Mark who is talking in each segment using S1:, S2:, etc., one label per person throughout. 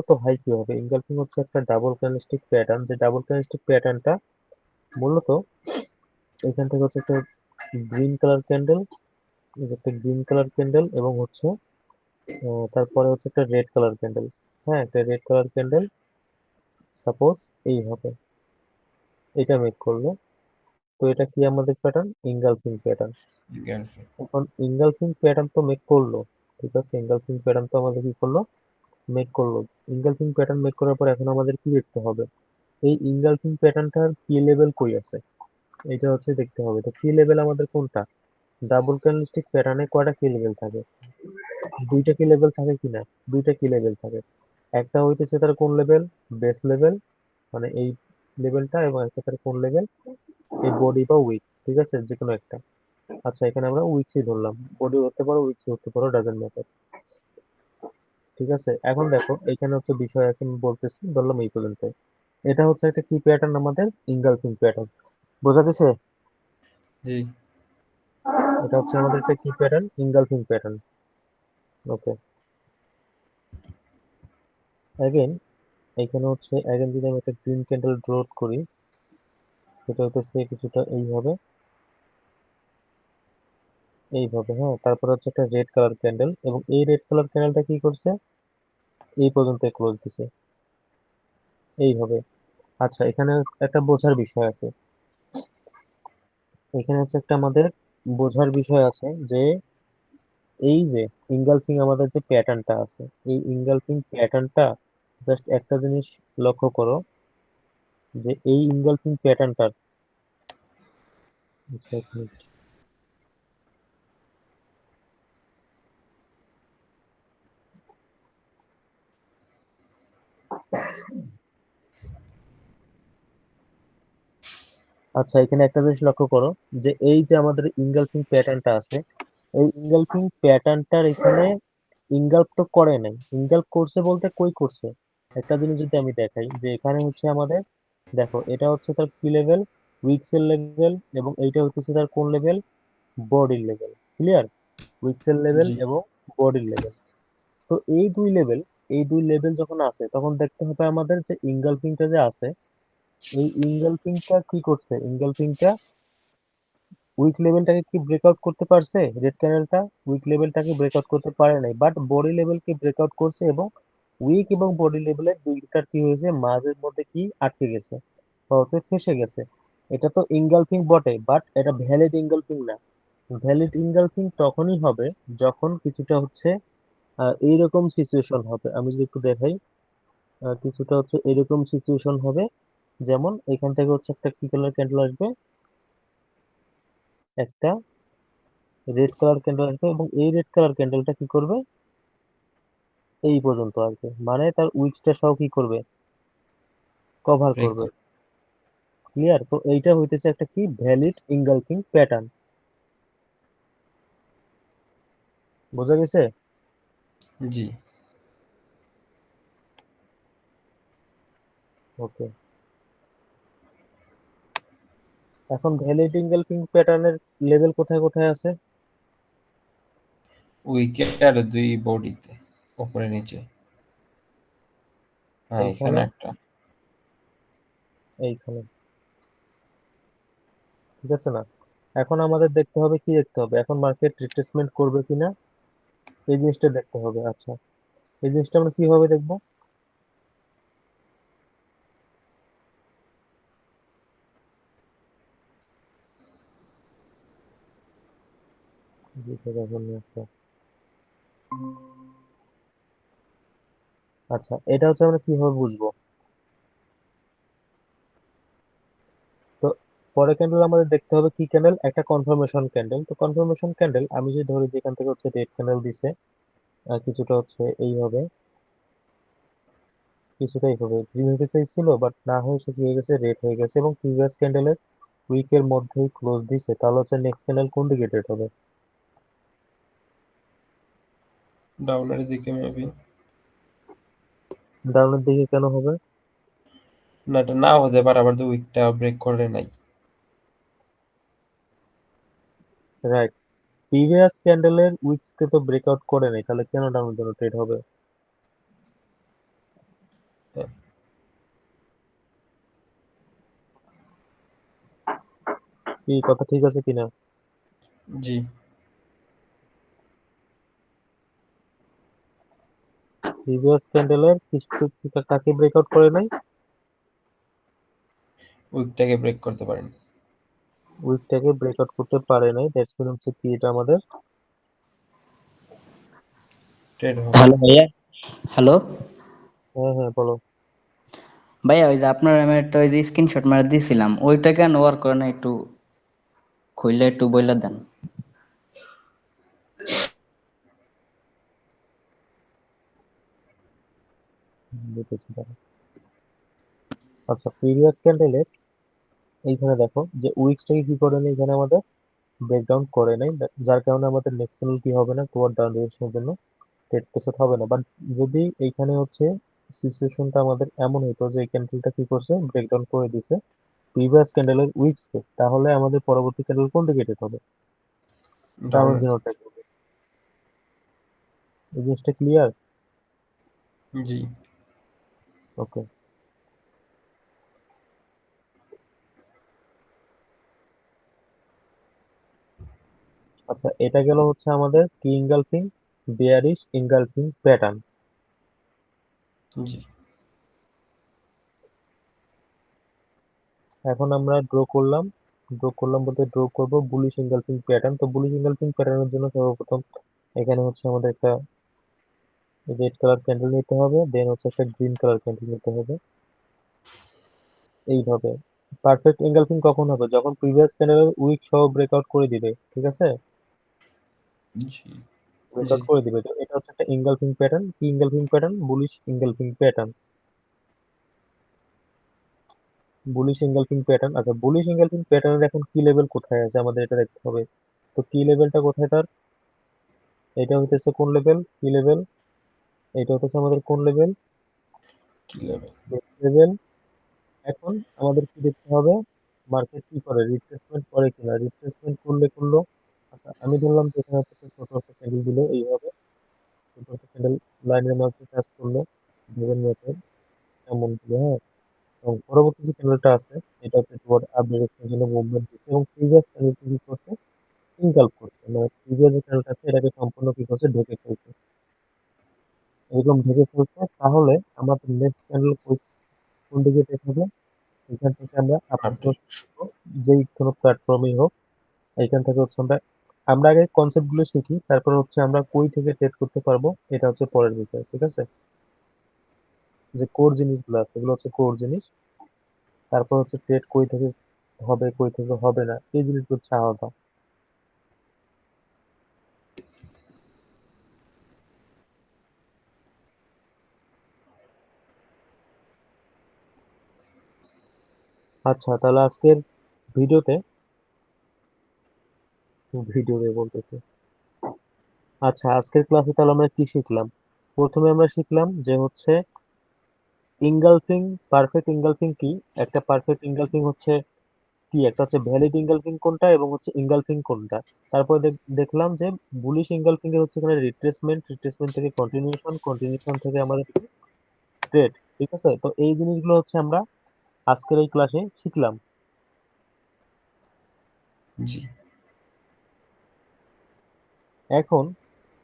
S1: তো ভাই কি হবে, ইনগালফিং হচ্ছে একটা ডাবল ক্যান্ডেলস্টিক প্যাটার্ন, যে ডাবল ক্যান্ডেলস্টিক প্যাটার্নটা মূলত এখান থেকে হচ্ছে একটা গ্রিন কালার ক্যান্ডেল, একটা গ্রিন কালার ক্যান্ডেল এবং হচ্ছে তারপরে হচ্ছে একটা রেড কালার ক্যান্ডেল। হ্যাঁ, একটা রেড কালার ক্যান্ডেল সাপোজ এইভাবে এটা মেক করলো। তো এটা কি আমাদের প্যাটার্ন? Engulfing pattern.
S2: গার্লফ্রেন্ড।
S1: এখন ইনগালফিং প্যাটার্ন তো মেক করলো, ঠিক আছে, ইনগালফিং প্যাটার্ন তো আমাদের কি করলো, মেক করলো। ইনগালফিং প্যাটার্ন মেক করার পর এখন আমাদের কি দেখতে হবে, এই ইনগালফিং প্যাটার্নটার কি লেভেল কই আছে, এটা হচ্ছে দেখতে হবে। তো কি লেভেল আমাদের কোনটা, ডাবল ক্যান্ডেলস্টিক প্যাটার্নে কয়টা কি লেভেল থাকে? দুইটা কি লেভেল থাকে কিনা? দুইটা কি লেভেল থাকে। একটা হইতেছে তার কোন লেভেল, বেস লেভেল, মানে এই লেভেলটা, এবং একটা তার কোন লেভেল, এই বডি বা উইক, ঠিক আছে, যে কোনো একটা। আচ্ছা, এখানে আমরা উইকসই ধরলাম, বডি হতে পারো উইকস হতে পারো, ডাজেন্ট ম্যাটার। ঠিক আছে, এখন দেখো এখানে হচ্ছে বিষয় আছে, আমি বলতেছি, ধরলাম এই পর্যন্ত। এটা হচ্ছে একটা কি প্যাটার্ন, আমাদের ইনগালফিং প্যাটার্ন। বোঝা গেছে?
S2: জি।
S1: এটা হচ্ছে আমাদের একটা কি প্যাটার্ন, ইনগালফিং প্যাটার্ন। ওকে, অ্যাগেন এখানে হচ্ছে অ্যাগেন যদি আমি একটা গ্রিন ক্যান্ডেল ড্র করি, সেটা হচ্ছে কিছুটা এইভাবে, এইভাবে, হ্যাঁ। তারপর হচ্ছে একটা রেড কালার ক্যান্ডেল, এবং এই রেড কালার ক্যান্ডেলটা কি করছে, এই পর্যন্ত ক্লোজ দিছে এইভাবে। আচ্ছা, এখানে একটা বোঝার বিষয় আছে, এখানে হচ্ছে একটা আমাদের বোঝার বিষয় আছে যে এই যে ইনগালফিং আমাদের যে প্যাটার্নটা আছে, এই ইনগালফিং প্যাটার্নটা, জাস্ট একটা জিনিস লক্ষ্য করো, যে এই ইনগালফিং প্যাটার্নটার, আচ্ছা এক মিনিট। আচ্ছা, এখানে একটা জিনিস লক্ষ্য করো, যে এই যে আমাদের ইনগালফিং প্যাটার্নটা আছে, এই ইনগালফিং প্যাটার্নটার এখানে ইনগালফ তো করে নাই, ইনগালফ করছে বলতে কই করছে, একটা জিনিস যদি আমি দেখাই, যে এখানে হচ্ছে আমাদের, দেখো এটা হচ্ছে তার কি লেভেল, উইকসেল লেভেল, এবং এইটা হচ্ছে তার কোন লেভেল, বডির লেভেল। ক্লিয়ার? উইকসেল লেভেল
S2: জি।
S1: এবং বডির লেভেল। তো এই দুই লেভেল যখন আছে, তখন দেখতে হবে আমাদের যে ইনগালফিংটা যে আছে, এই ইনগালফিংটা কি করছে, ইনগালফিংটা উইক লেভেলটাকে কি ব্রেকআউট করতে পারছে, রেড ক্যানেলটা উইক লেভেলটাকে ব্রেকআউট করতে পারে নাই, বাট বডি লেভেলকে ব্রেকআউট করছে, এবং উইক এবং বডি লেভেলের দুইটার কি হয়েছে, মাঝের মধ্যে কি আটকে গেছে, বা হচ্ছে ফেসে গেছে। এটা তো ইনগালফিং বটে, বাট এটা ভ্যালিড ইনগালফিং না। ভ্যালিড ইনগালফিং তখনই হবে যখন কিছুটা হচ্ছে এইরকম সিচুয়েশন হবে। আমি যদি একটু দেখাই, কিছুটা হচ্ছে এরকম সিচুয়েশন হবে, যেমন এখান থেকে হচ্ছে একটা কি কালার ক্যান্ডেল আসবে, একটা রেড কালার ক্যান্ডেল আসবে, এবং এই রেড কালার ক্যান্ডেলটা কি করবে, এই পর্যন্ত আসবে, মানে তার উইকটা সহ কি করবে, কভার
S2: ব্রেক
S1: করবে।
S2: করে।
S1: ক্লিয়ার? তো এইটা হইতেছে একটা কি ভ্যালিড ইনগালফিং প্যাটার্ন। বোঝা গেছে?
S2: জি।
S1: ওকে, এখন ভ্যালিড ইনগালফিং প্যাটার্নের লেভেল কোথায় কোথায় আছে?
S2: উইকেট আর দুই বডিতে, উপরে নিচে। হ্যাঁ, এখানে
S1: এইখানে,
S2: একটা।
S1: এইখানে, ঠিক আছে না? এখন আমাদের দেখতে হবে, কি দেখতে হবে, এখন মার্কেট রিট্রেসমেন্ট করবে কিনা, এই জিনিসটা দেখতে হবে। আচ্ছা, এই জিনিসটা আমরা কিভাবে দেখবো? এখন একটা, আচ্ছা, এটা হচ্ছে আমরা কিভাবে বুঝবো? তো পরে ক্যান্ডেল আমাদের দেখতে হবে কি ক্যান্ডেল, একটা কনফার্মেশন ক্যান্ডেল। তো কনফার্মেশন ক্যান্ডেল আমি যদি ধরি, যেখান থেকে হচ্ছে রেড ক্যান্ডেল দিছে, কিছুটা হচ্ছে এইভাবে, কিছুটা এইভাবে গ্রিন হতে চাইছিল, বাট না হয়ে সে কি হয়ে গেছে, রেড হয়ে গেছে, এবং প্রিভিয়াস ক্যান্ডেলের উইকের মধ্যেই ক্লোজ দিছে, তাহলে হচ্ছে নেক্সট ক্যান্ডেল কোন দিকে ট্রেড হবে?
S2: ডাউনের দিকে মেবি।
S1: ডাউনের দিকে কেন হবে?
S2: না, এটা নাও হতে পারে, আবার তো উইকটা ব্রেক করে নাই।
S1: রাইট, প্রিভিয়াস ক্যান্ডেলের উইকসকে তো ব্রেকআউট করে নাই, তাহলে কেন ডাউনের জন্য ট্রেড হবে?
S2: হ্যাঁ,
S1: কি কথা ঠিক আছে কিনা?
S2: জি।
S1: প্রিভিয়াস ক্যান্ডেলের কিছু কাকে ব্রেকআউট করে নাই?
S2: উইকটাকে ব্রেক করতে পারেন।
S1: উইকটাকে ব্রেকআউট করতে পারে নাই, দ্যাটস মিন হচ্ছে কি এটা আমাদের
S2: ট্রেড হবে
S3: হ্যালো
S2: না।
S3: ভাইয়া। হ্যালো
S1: হ্যাঁ হ্যাঁ বলো।
S3: ভাইয়া, ওই যে আপনার আমি একটা ওই যে স্ক্রিনশট মারা দিয়েছিলাম, ওইটা কেন ওয়ার্ক করে না? একটু খুললে একটু বইলা দেন।
S1: যেতেছি দাঁড়াও। আচ্ছা, প্রিভিয়াস ক্যান্ডেলের এইখানে দেখো যে উইকসটাকে কি করে নাই এখানে আমাদের ব্রেকডাউন করে নাই, যার কারণে আমাদের নেক্সট ক্যান্ডেল কি হবে না, টুয়ার্ড ডাউন ডিরেকশনের জন্য ট্রেড প্রেসেট হবে না। বাট যদি এইখানে হচ্ছে সিচুয়েশনটা আমাদের এমন হতো যে এই ক্যান্ডেলটা কি করছে, ব্রেকডাউন করে দিছে প্রিভিয়াস ক্যান্ডেলের উইকসকে, তাহলে আমাদের পরবর্তী ক্যান্ডেল কোন দিকে ট্রেড হবে? ডাউনের
S2: ডাউনের।
S1: জন্য ট্রেড হবে। এই জিনিসটা ক্লিয়ার?
S2: জি।
S1: ওকে। আচ্ছা, এটা গেল হচ্ছে আমাদের কি ইনগালফিং, বেয়ারিশ ইনগালফিং প্যাটার্ন।
S2: জি।
S1: এখন আমরা ড্র করলাম বলতে ড্র করব বুলিশ ইনগালফিং প্যাটার্ন। তো বুলিশ ইনগালফিং প্যাটার্নের জন্য সর্বপ্রথম এখানে হচ্ছে আমাদের একটা রেড কালার ক্যান্ডেল নিতে হবে, দেন হচ্ছে একটা গ্রিন কালার ক্যান্ডেল নিতে হবে এইভাবে। পারফেক্ট এঙ্গেলফিং কখন হবে? যখন প্রিভিয়াস ক্যান্ডেলের উইক সহ ব্রেকআউট করে দিবে, ঠিক আছে?
S2: জি। জি।
S1: ব্রেকআউট করে দিবে, তো এটা হচ্ছে একটা এঙ্গেলফিং প্যাটার্ন। কি engulfing pattern? Bullish engulfing pattern. Bullish engulfing pattern. আচ্ছা, বুলিশ এঙ্গেলফিং প্যাটার্নের এখন কি লেভেল কোথায় আছে আমাদের এটা দেখতে হবে। তো কি লেভেলটা কোথায় তার? এটা হইতেছে কোন লেভেল? কি লেভেল? এটা হচ্ছে আমাদের কোন লেভেল?
S2: কি লেভেল?
S1: লেভেল। এখন আমাদের কি দেখতে হবে, মার্কেট কি করে, রিট্রেসমেন্ট করে কিনা। রিট্রেসমেন্ট করলো। আচ্ছা, আমি ধরলাম যে এখানে হচ্ছে একটা ছোট একটা ক্যান্ডেল দিল এইভাবে, ছোট একটা ক্যান্ডেল লাইনের মাঝে কাজ করলো, ভেবেন মতো এমন দিল, হ্যাঁ। এবং পরবর্তী যে ক্যান্ডেলটা আছে এটা হচ্ছে টুয়ার্ড আপ ডিরেকশনের জন্য মুভমেন্ট দিচ্ছে, এবং প্রিভিয়াস ক্যান্ডেলটা কি করছে, ইনকাল্প করছে, মানে প্রিভিয়াস যে ক্যান্ডেলটা আছে এটাকে সম্পূর্ণ কি করছে, ঢেকে ফেলছে। এরকম ঢেকে ফেলছে, তাহলে আমাদের নেক্সট ক্যান্ডেল কোন দিকে টেক হবে? এখান থেকে আমরা আপাতত
S2: আপডেট।
S1: যেই কোনো প্ল্যাটফর্মই হোক, এখান থেকে হচ্ছে আমরা আমরা আগে কনসেপ্ট গুলো শিখি, তারপর হচ্ছে আমরা কই থেকে ট্রেড করতে পারবো এটা হচ্ছে পরের বিষয়, ঠিক আছে? যে কোর জিনিসগুলো আছে এগুলো হচ্ছে কোর জিনিস, তারপর হচ্ছে ট্রেড কই থেকে হবে কই থেকে হবে না এই জিনিসগুলো হচ্ছে আলাদা। আচ্ছা, তাহলে আজকের ভিডিওতে ভিডিওতে বলতেছি, আচ্ছা আজকের ক্লাসে তাহলে আমরা কি শিখলাম? প্রথমে আমরা শিখলাম যে হচ্ছে ইনগালফিং, পারফেক্ট ইনগালফিং কি, একটা পারফেক্ট ইনগালফিং হচ্ছে কি, একটা হচ্ছে ভ্যালিড ইনগালফিং কোনটা এবং হচ্ছে ইনগালফিং কোনটা। তারপরে দেখলাম যে বুলিশ ইনগালফিং এর হচ্ছে এখানে রিট্রেসমেন্ট থেকে কন্টিনিউশন থেকে আমাদের ট্রেড, ঠিক আছে? তো এই জিনিসগুলো হচ্ছে আমরা আজকের এই ক্লাসে শিখলাম।
S2: জি।
S1: এখন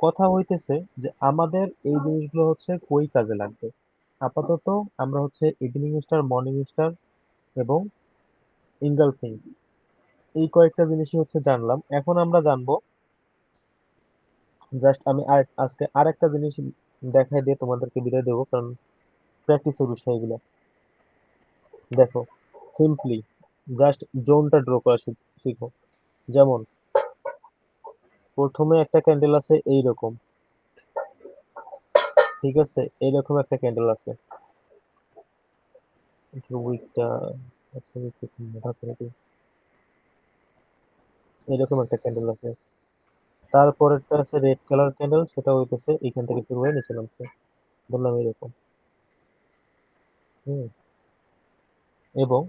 S1: কথা হইতেছে যে আমাদের এই জিনিসগুলো হচ্ছে কই কাজে লাগবে। আপাতত আমরা হচ্ছে ইভিনিং স্টার, মর্নিং স্টার এবং ইনগালফিং এই কয়েকটা জিনিসই হচ্ছে জানলাম। এখন আমরা জানবো, জাস্ট আমি আজকে আরেকটা জিনিস দেখাই দিয়ে তোমাদেরকে বিদায় দেবো, কারণ প্র্যাকটিসের বিষয় এগুলো। দেখো, সিম্পলি জাস্ট জোনটা ড্র করা শিখো। যেমন প্রথমে একটা ক্যান্ডেল আছে এইরকম, ঠিক আছে? এইরকম একটা ক্যান্ডেল আছে, একটু উইকটা, আচ্ছা একটু মোটা করে দিই। এরকম একটা ক্যান্ডেল আছে, তারপরেরটা আছে রেড কালার ক্যান্ডেল, সেটা হইতেছে এখান থেকে শুরু হয়ে নিচে নামছে, বললাম এরকম। হুম। এবং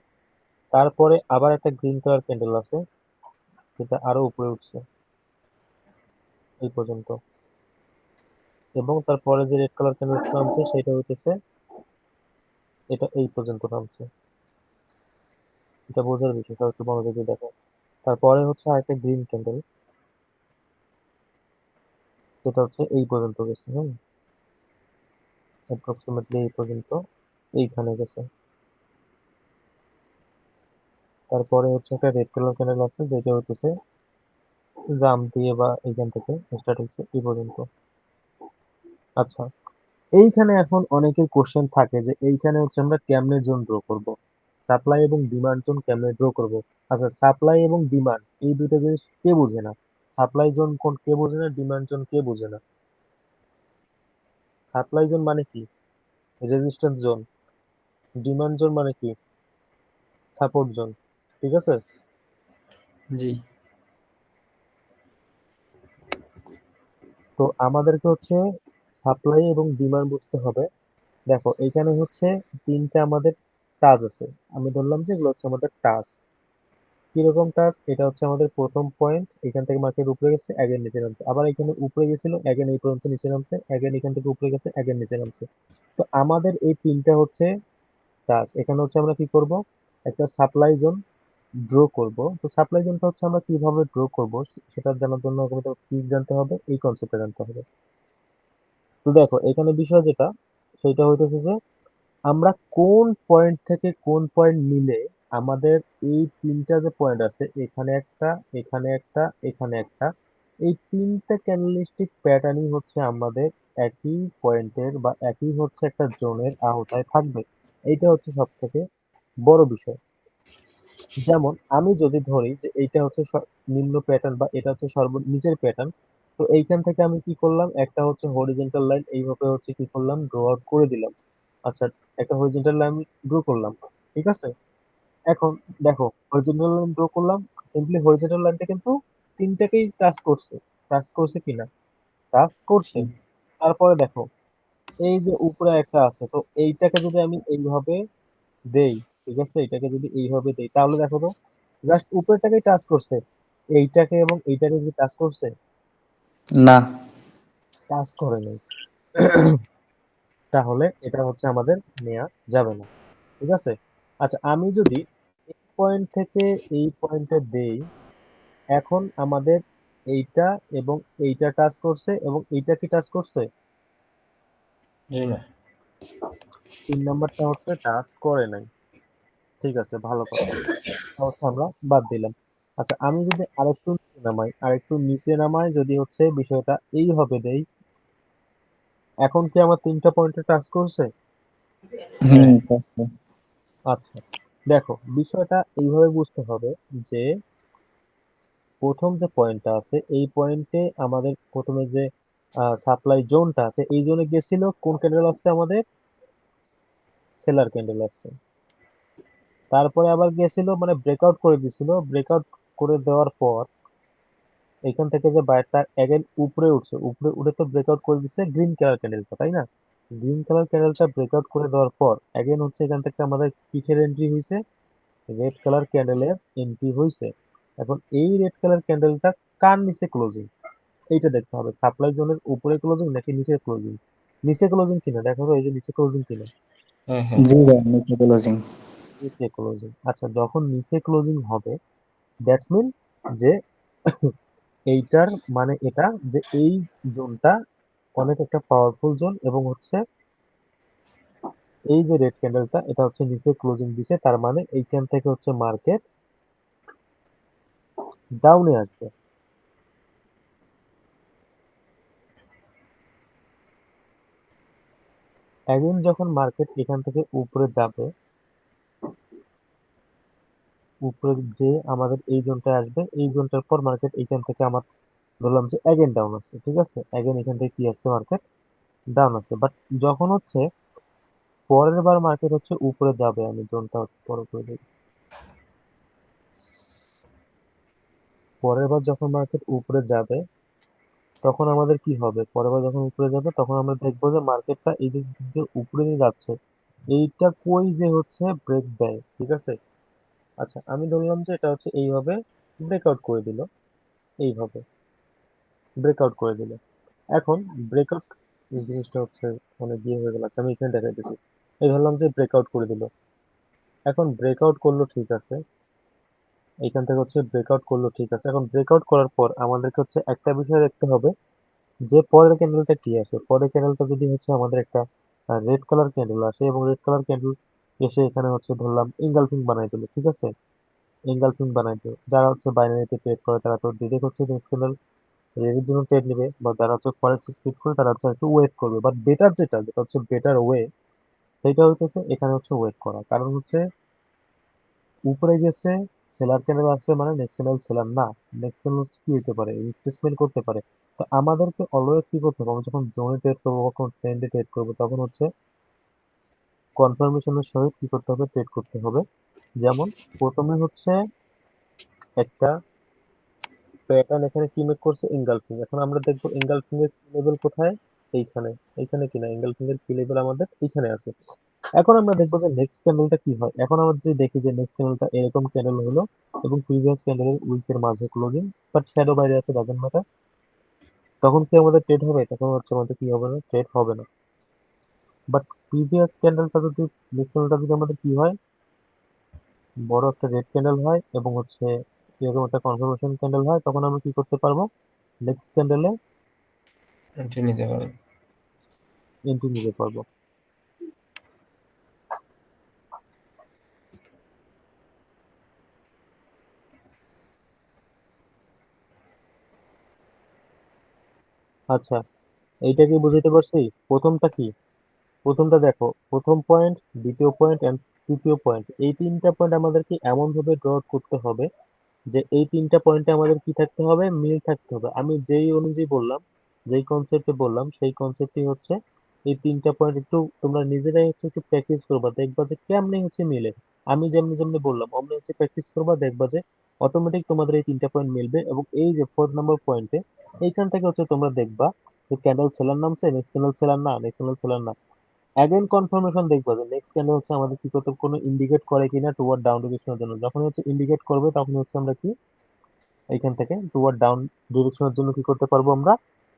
S1: তারপরে আবার একটা গ্রিন কালার ক্যান্ডেল আছে, সেটা আরো উপরে উঠছে এই পর্যন্ত। এবং তারপরে যে রেড কালার ক্যান্ডেলটা নামছে সেটা হইতেছে এটা এই পর্যন্ত নামছে, এটা বোঝার বিষয়, তাও একটু মনোযোগ দিয়ে দেখো। তারপরে হচ্ছে আরেকটা গ্রিন ক্যান্ডেল, যেটা হচ্ছে এই পর্যন্ত গেছে, হ্যাঁ, অ্যাপ্রক্সিমেটলি এই পর্যন্ত, এইখানে গেছে। তারপরে হচ্ছে একটা রেড কালার ক্যান্ডেল আছে, যেটা হচ্ছে জাম দিয়ে বা এইখান থেকে স্টার্ট হচ্ছে এই পর্যন্ত। আচ্ছা, এইখানে এখন অনেকের কোশ্চেন থাকে যে এইখানে হচ্ছে আমরা কেমনে জোন ড্র করব, সাপ্লাই এবং ডিমান্ড জোন কেমনে ড্র করব। আচ্ছা, সাপ্লাই এবং ডিমান্ড এই দুটো জিনিস কে বোঝে না? সাপ্লাই জোন কোন কে বোঝে না, ডিমান্ড জোন কে বোঝে না? সাপ্লাই জোন মানে কি? Resistance zone. ডিমান্ড জোন মানে কি? Support zone. ঠিক আছে?
S2: জি।
S1: তো আমাদেরকে হচ্ছে সাপ্লাই এবং ডিমান্ড বুঝতে হবে। দেখো এখানে হচ্ছে তিনটা আমাদের টাচ আছে, আমি ধরলাম যে এগুলো হচ্ছে আমাদের টাচ। কিরকম টাচ? এটা হচ্ছে আমাদের প্রথম পয়েন্ট, এখান থেকে মার্কেট উপরে গেছে, অ্যাগেন নিচে নামছে, আবার এখানে উপরে গেছিল, অ্যাগেন এই পর্যন্ত নিচে নামছে, অ্যাগেন এখান থেকে উপরে গেছে, অ্যাগেন নিচে নামছে। তো আমাদের এই তিনটা হচ্ছে টাচ। এখানে হচ্ছে আমরা কি করব, একটা সাপ্লাই জোন ড্র করব। তো সাপ্লাই জোনটা হচ্ছে আমরা কিভাবে ড্র করব সেটা জানার জন্য আমাদের কি জানতে হবে, এই কনসেপ্টটা জানতে হবে। তো দেখো এখানে বিষয় যেটা, সেটা হইতেছে যে আমরা কোন পয়েন্ট থেকে কোন পয়েন্ট নিলে আমাদের এই তিনটা যে পয়েন্ট আছে, এখানে একটা, এখানে একটা, এখানে একটা, এই তিনটা ক্যান্ডেলস্টিক প্যাটার্নই হচ্ছে আমাদের একই পয়েন্টের বা একই হচ্ছে একটা জোনের আওতায় থাকবে। এইটা হচ্ছে সব থেকে বড় বিষয়। যেমন আমি যদি ধরি যে এইটা হচ্ছে নিম্ন প্যাটার্ন বা এটা হচ্ছে নিচের প্যাটার্ন, তো এইখান থেকে আমি কি করলাম, একটা হচ্ছে হরিজন্টাল লাইন এইভাবে হচ্ছে কি করলাম, ড্র আউট করে দিলাম। আচ্ছা, একটা হরিজন্টাল লাইন ড্র করলাম, ঠিক আছে। এখন দেখো হরিজন্টাল লাইন ড্র করলাম, সিম্পলি হরিজন্টাল লাইনটা কিন্তু তিনটাকেই টাচ করছে, টাচ করছে কিনা, টাচ করছে।
S2: জি।
S1: তারপরে দেখো এই যে উপরে একটা আছে, তো এইটাকে যদি আমি এইভাবে দেই, ঠিক আছে, এটাকে যদি এইভাবে দেই তাহলে দেখো তো জাস্ট উপরটাকেই টাচ করছে, এইটাকে এবং এইটাকে কি টাচ করছে?
S3: না।
S1: টাচ করে নাই। তাহলে এটা হচ্ছে আমাদের নেওয়া যাবে না, ঠিক আছে। আচ্ছা, আমি যদি এই পয়েন্ট থেকে এই পয়েন্টে দেই, এখন আমাদের এইটা এবং এইটা টাচ করছে এবং এইটা কি টাচ করছে?
S2: জি না।
S1: 3 নাম্বারটা হচ্ছে টাচ করে নাই, ঠিক আছে, ভালো কথা, তাহলে আমরা বাদ দিলাম। আচ্ছা, আমি যদি আরেকটু নিচে নামাই, আরেকটু নিচে নামাই, যদি হচ্ছে বিষয়টা এইভাবে দেই, এখন কি আমার তিনটা পয়েন্টে টাচ করছে?
S3: হুম,
S2: হ্যাঁ।
S3: করছে।
S1: আচ্ছা, দেখো বিষয়টা এইভাবে বুঝতে হবে যে প্রথম যে পয়েন্টটা আছে এই পয়েন্টে আমাদের প্রথমে যে সাপ্লাই জোনটা আছে, এই জোনে গেছিল কোন ক্যান্ডেল আসছে আমাদের? সেলার ক্যান্ডেল আসছে। তারপরে আবার গেছিল মানে ব্রেকআউট করে দিছিল, ব্রেকআউট করে দেওয়ার পর এখান থেকে যে বায়ারটা এগেন উপরে উঠছে, উপরে উঠে তো ব্রেকআউট করে দিচ্ছে গ্রিন কালার ক্যান্ডেলটা, তাই না? গ্রিন কালার ক্যান্ডেলটা ব্রেকআউট করে দেওয়ার পর এগেন হচ্ছে এখান থেকে আমাদের কিসের এন্ট্রি হয়েছে? রেড কালার ক্যান্ডেলের এন্ট্রি হয়েছে। এখন এই রেড কালার ক্যান্ডেলটা কার নিচে ক্লোজিং, এইটা দেখতে হবে, সাপ্লাই জোনের উপরে ক্লোজিং নাকি নিচে ক্লোজিং। নিচে ক্লোজিং কিনা দেখো তো, এই যে নিচে ক্লোজিং কিনা,
S2: হ্যাঁ, হ্যাঁ।
S3: জি ভাই, নিচে ক্লোজিং।
S1: নিচে ক্লোজিং। আচ্ছা, যখন নিচে ক্লোজিং হবে দ্যাটস মিন যে এইটার মানে এটা যে এই জোনটা অনেক একটা পাওয়ারফুল জোন, এবং হচ্ছে এই যে রেড ক্যান্ডেলটা এটা হচ্ছে নিচে ক্লোজিং দিছে, তার মানে এইখান থেকে হচ্ছে মার্কেট ডাউনে আসবে। এগেন যখন মার্কেট এখান থেকে উপরে যাবে, উপরে যে আমাদের এই জোনটায় আসবে, এই জোনটার পর মার্কেট এখান থেকে আমার ধরলাম যে এগেন ডাউন আসছে, ঠিক আছে, এগেন এখান থেকে কি আসছে, মার্কেট ডাউন আসছে। বাট যখন হচ্ছে পরের বার মার্কেট হচ্ছে উপরে যাবে, আমি জোনটা হচ্ছে বড় করে দিই, পরের বার যখন মার্কেট উপরে যাবে তখন আমাদের কি হবে, পরের বার যখন উপরে যাবে তখন আমরা দেখবো যে মার্কেটটা এই যে দিক দিয়ে উপরে নিয়ে যাচ্ছে, এইটা কই যে হচ্ছে ব্রেক দেয়, ঠিক আছে। আচ্ছা, আমি ধরলাম যে এটা হচ্ছে এইভাবে ব্রেকআউট করে দিল, এইভাবে ব্রেকআউট করে দিল। এখন ব্রেকআউট, এই জিনিসটা হচ্ছে অনেক দিয়ে হয়ে গেল। আচ্ছা, আমি এখানে দেখাইতেছি। এই ধরলাম যে ব্রেকআউট করে দিল। এখন ব্রেকআউট করলো ঠিক আছে, এইখান থেকে হচ্ছে ব্রেকআউট করলো ঠিক আছে। এখন ব্রেকআউট করার পর আমাদেরকে হচ্ছে একটা বিষয় দেখতে হবে যে পরের ক্যান্ডেলটা কি আসে। পরের ক্যান্ডেলটা যদি হচ্ছে আমাদের একটা রেড কালার ক্যান্ডেল আসে এবং রেড কালার ক্যান্ডেল এসে এখানে হচ্ছে ধরলাম ইঙ্গালফিং বানাই দিল, ঠিক আছে, ইঙ্গালফিং বানাই দিল। যারা হচ্ছে বাইনারিতে ট্রেড করে তারা তো ডিরেক্ট হচ্ছে নেক্সট ক্যান্ডেল রেডের জন্য ট্রেড নেবে, বা যারা হচ্ছে ফরেক্স ট্রেড করে তারা হচ্ছে একটু ওয়েট করবে। বাট বেটার যেটা যেটা হচ্ছে বেটার ওয়ে, সেটা হইতেছে এখানে হচ্ছে ওয়েট করা। কারণ হচ্ছে উপরে গেছে, সেলার ক্যান্ডেল আসছে মানে নেক্সট ক্যান্ডেল সেলার না, নেক্সট ক্যান্ডেল কি হতে পারে, রিট্রেসমেন্ট করতে পারে। তো আমাদেরকে অলওয়েজ কি করতে হবে, আমরা যখন জোনে ট্রেড করবো, কখন ট্রেন্ডে ট্রেড করবো, তখন হচ্ছে কনফার্মেশনের সহিত কি করতে হবে, ট্রেড করতে হবে। যেমন প্রথমে হচ্ছে একটা প্যাটার্ন এখানে কি মেক করছে, এঙ্গালফিং। এখন আমরা দেখবো এঙ্গালফিং এর কি লেভেল কোথায়, এইখানে। এইখানে কিনা এঙ্গালফিং এর কি লেভেল আমাদের এইখানে আছে। এখন আমরা দেখবো যে নেক্সট ক্যান্ডেলটা কি হয়। এখন আমরা যদি দেখি যে নেক্সট ক্যান্ডেলটা এরকম ক্যান্ডেল হলো এবং প্রিভিয়াস ক্যান্ডেলের উইকের মাঝে ক্লোজিং, বাট শ্যাডো বাইরে আছে, ডাজন্ট ম্যাটার, তখন কি আমাদের ট্রেড হবে? তখন হচ্ছে আমাদের কি হবে না, ট্রেড হবে না। বাট প্রিভিয়াস ক্যান্ডেলটা যদি, নেক্সট ক্যান্ডেলটা যদি আমাদের কি হয়, বড় একটা রেড ক্যান্ডেল হয় এবং হচ্ছে এরকম একটা কনফার্মেশন ক্যান্ডেল হয়, তখন আমরা কি করতে পারবো, নেক্সট ক্যান্ডেলে
S2: এন্ট্রি নিতে পারো।
S1: এন্ট্রি নিতে পারবো। আচ্ছা, এইটা কি বুঝতে পারছি? প্রথমটা কি, প্রথমটা দেখো, প্রথম পয়েন্ট, দ্বিতীয় পয়েন্ট এন্ড তৃতীয় পয়েন্ট, এই তিনটা পয়েন্ট আমাদেরকে এমন ভাবে ড্র করতে হবে যে এই তিনটা পয়েন্টে আমাদের কি থাকতে হবে, মিল থাকতে হবে। আমি যেই অনুযায়ী বললাম, যেই কনসেপ্টে বললাম, সেই কনসেপ্টই হচ্ছে এই তিনটা পয়েন্ট একটু তোমরা নিজেরাই হচ্ছে একটু প্র্যাকটিস করবা, দেখবা যে কেমনে হচ্ছে মিলে। আমি যেমনি যেমনি বললাম অমনি হচ্ছে প্র্যাকটিস করবা, দেখবা যে অটোমেটিক তোমাদের এই তিনটা পয়েন্ট মিলবে। এবং এই যে 4 নম্বর পয়েন্টে, এইখান থেকে হচ্ছে তোমরা দেখবা যে ক্যান্ডেল সেলার নামছে, নেক্সট ক্যান্ডেল সেলার না, নেক্সট ক্যান্ডেল সেলার না। অ্যাগেন কনফার্মেশন দেখবা যে নেক্সট ক্যান্ডেল হচ্ছে আমাদের কি করতে, কোনো ইন্ডিকেট করে কিনা টুয়ার্ড ডাউন ডিরেকশনের জন্য। যখন হচ্ছে ইন্ডিকেট করবে তখন হচ্ছে আমরা কি এইখান থেকে টুয়ার্ড ডাউন ডিরেকশনের জন্য কি করতে পারবো, আমরা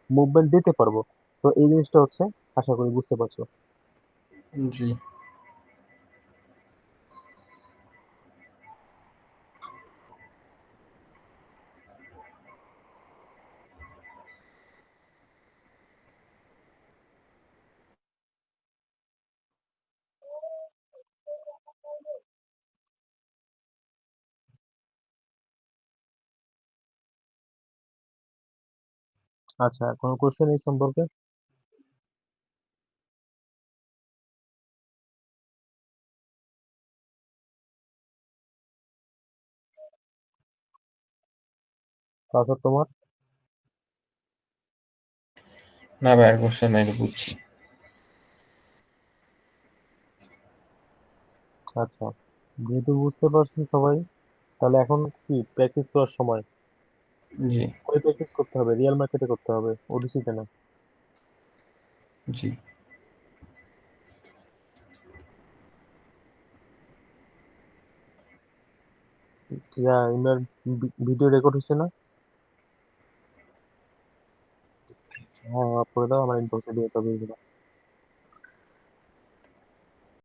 S1: মুভমেন্ট দিতে পারবো। তো এই জিনিসটা হচ্ছে আশা করি বুঝতে পারছো।
S2: জি।
S1: আচ্ছা, কোনো কোশ্চেন এই সম্পর্কে? তারপর তোমার?
S2: না ভাই, আর কোশ্চেন নাই, বুঝছি।
S1: আচ্ছা, যেহেতু বুঝতে পারছেন সবাই, তাহলে এখন কি প্র্যাকটিস করার সময়।
S2: জি।
S1: কই প্র্যাকটিস করতে হবে, রিয়েল মার্কেটে করতে হবে, ওডিসিতে না।
S2: জি।
S1: যা ইনার ভিডিও রেকর্ড হচ্ছে না? হ্যাঁ, করে দাও, আমার ইনবক্সে দিয়ে তবে